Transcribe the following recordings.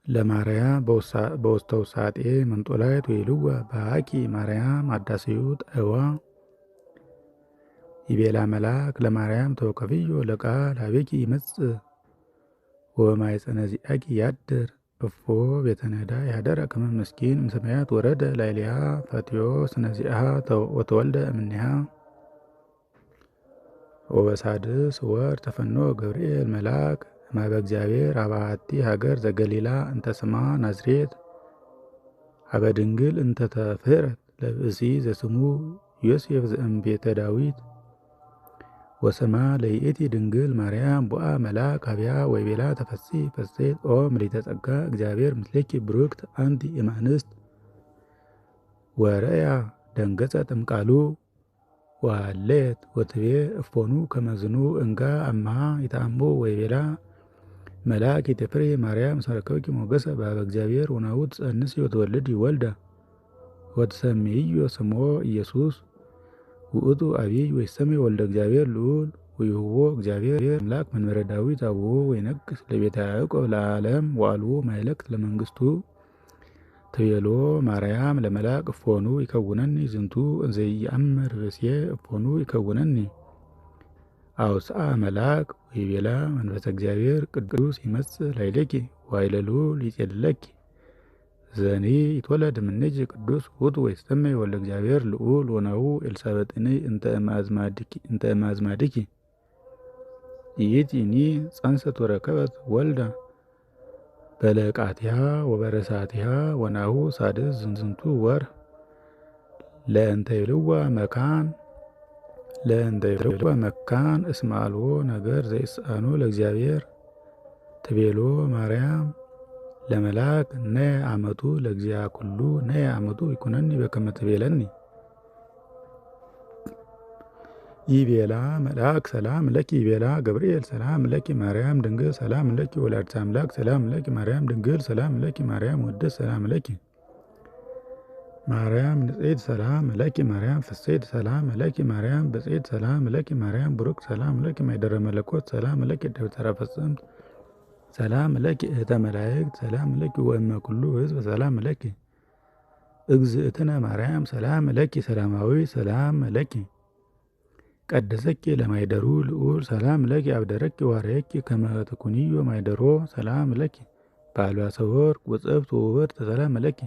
ለማርያም በውስተ ውሳጤ መንጦላዕት ወይልዋ በሃኪ ማርያም አዳስዩ ጠዋ ይቤላ መልአክ ለማርያም ተወከፍዮ ለቃል ሀቤኪ ይመጽእ ወማኅፀነ ዚአኪ ያድር እፎ ቤተ ነዳ ያደረ ከመ ምስኪን እምሰማያት ወረደ ላዕሌሃ ፈትዮ ስነ ዚአሃ ወተወልደ እምኔሃ። ወበሳድስ ወር ተፈኖ ገብርኤል መልአክ እምኀበ እግዚአብሔር ኀበ አሐቲ ሀገር ዘገሊላ እንተ ስማ ናዝሬት ኀበ ድንግል እንተ ተፍሕረት ለብእሲ ዘስሙ ዮሴፍ ዘእምቤተ ዳዊት። ወስማ ለይእቲ ድንግል ማርያም ቦአ መልአክ ኀቤሃ ወይቤላ ተፈሥሒ ፍሥሕት ኦ ምልዕተ ጸጋ እግዚአብሔር ምስሌኪ ብሩክት አንቲ እምአንስት። ወረያ ደንገጸት እምቃሉ ወሃሌት ወትቤ እፎኑ ከመ ዝኑ እንጋ አምሃ ይተአምሁ ወይቤላ መልአክ ይትፍሪ ማርያም እስመ ረከብኪ ሞገሰ በኀበ እግዚአብሔር ወናሁ ትጸንሲ ወትወልዲ ወልደ ወትሰምይዮ ስሞ ኢየሱስ ውእቱ አቢይ ወይሰምይ ወልደ እግዚአብሔር ልዑል ወይሁቦ እግዚአብሔር አምላክ መንበረ ዳዊት አቡሁ ወይነግሥ ለቤተ ያዕቆብ ለዓለም ወአልቦ ማይለክት ለመንግሥቱ። ትቤሎ ማርያም ለመልአክ እፎኑ ይከውነኒ ዝንቱ እንዘ ኢየአምር ብእሲየ እፎኑ ይከውነኒ። አውስአ መልአክ ወይቤላ መንፈሰ እግዚአብሔር ቅዱስ ይመጽእ ላዕሌኪ ወኃይለ ልዑል ይጼልለኪ ዘኒ ይትወለድ እምኔኪ ቅዱስ ውእቱ ወይሰመይ ወልደ እግዚአብሔር ልዑል ወናሁ ኤልሳቤጥኒ እንተ እም አዝማድኪ ይእቲኒ ጸንሰት ወረከበት ወልደ በለቃቲሃ ወበረሳቲሃ ወናሁ ሳድስ ዝንቱ ወር ለእንተ ይብልዋ መካን እስመ አልቦ ነገር ዘይስአኖ ለእግዚአብሔር። ትቤሎ ማርያም ለመልአክ ነየ አመቱ ለእግዚአ ኩሉ ነየ አመቱ ይኩነኒ በከመ ትቤለኒ። ይቤላ መልአክ ሰላም ለኪ ይቤላ ገብርኤል ሰላም ለኪ ማርያም ድንግል ሰላም ለኪ ወላዲተ አምላክ ሰላም ለኪ ማርያም ድንግል ሰላም ለኪ ማርያም ወድስ ሰላም ለኪ ማርያም ንጽሕት ሰላም ለኪ ማርያም ፍሥሕት ሰላም ለኪ ማርያም ብጽዕት ሰላም ለኪ ማርያም ብሩክ ሰላም ለኪ ማኅደረ መለኮት ሰላም ለኪ ደብተራ ፍጽምት ሰላም ለኪ እህተ መላእክት ሰላም ለኪ ወእመ ኩሉ ሕዝብ ሰላም ለኪ እግዝእትነ ማርያም ሰላም ለኪ ሰላማዊ ሰላም ለኪ ቀደሰኪ ለማኅደሩ ልዑል ሰላም ለኪ አብደረኪ ዋርየኪ ከመ ትኩንዮ ማኅደሮ ሰላም ለኪ በአልባሰ ወርቅ ወጽብት ወውብርት ሰላም ለኪ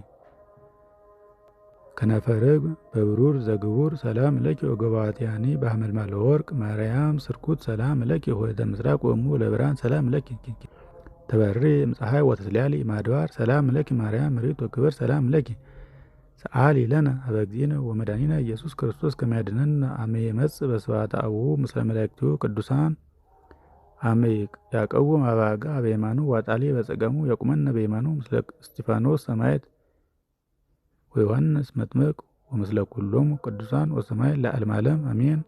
ከነፈርግ በብሩር ዘግቡር ሰላም ለኪ ወገባትያኒ በሐመልማለ ወርቅ ማርያም ስርኩት ሰላም ለኪ ሆህተ ምስራቅ ወእሙ ለብርሃን ሰላም ለኪ ተበሪ እምፀሐይ ወተስሊያሊ ማድባር ሰላም ለኪ ማርያም ምሪት ወክብር ሰላም ለኪ ሰአሊ ለነ ኀበ እግዚእነ ወመድኃኒነ ኢየሱስ ክርስቶስ ከመ ያድኅነነ አመ ይመጽእ በስብሐተ አቡሁ ምስለ መላእክቲሁ ቅዱሳን አመ ያቀውም አባጋ በየማኑ ዋጣሊ በጸጋሙ ያቁመነ በየማኑ ምስለ እስጢፋኖስ ሰማዕት ወዮሐንስ መጥምቅ ወምስለ ኩሎሙ ቅዱሳን ወሰማዕት ለዓለመ ዓለም አሜን።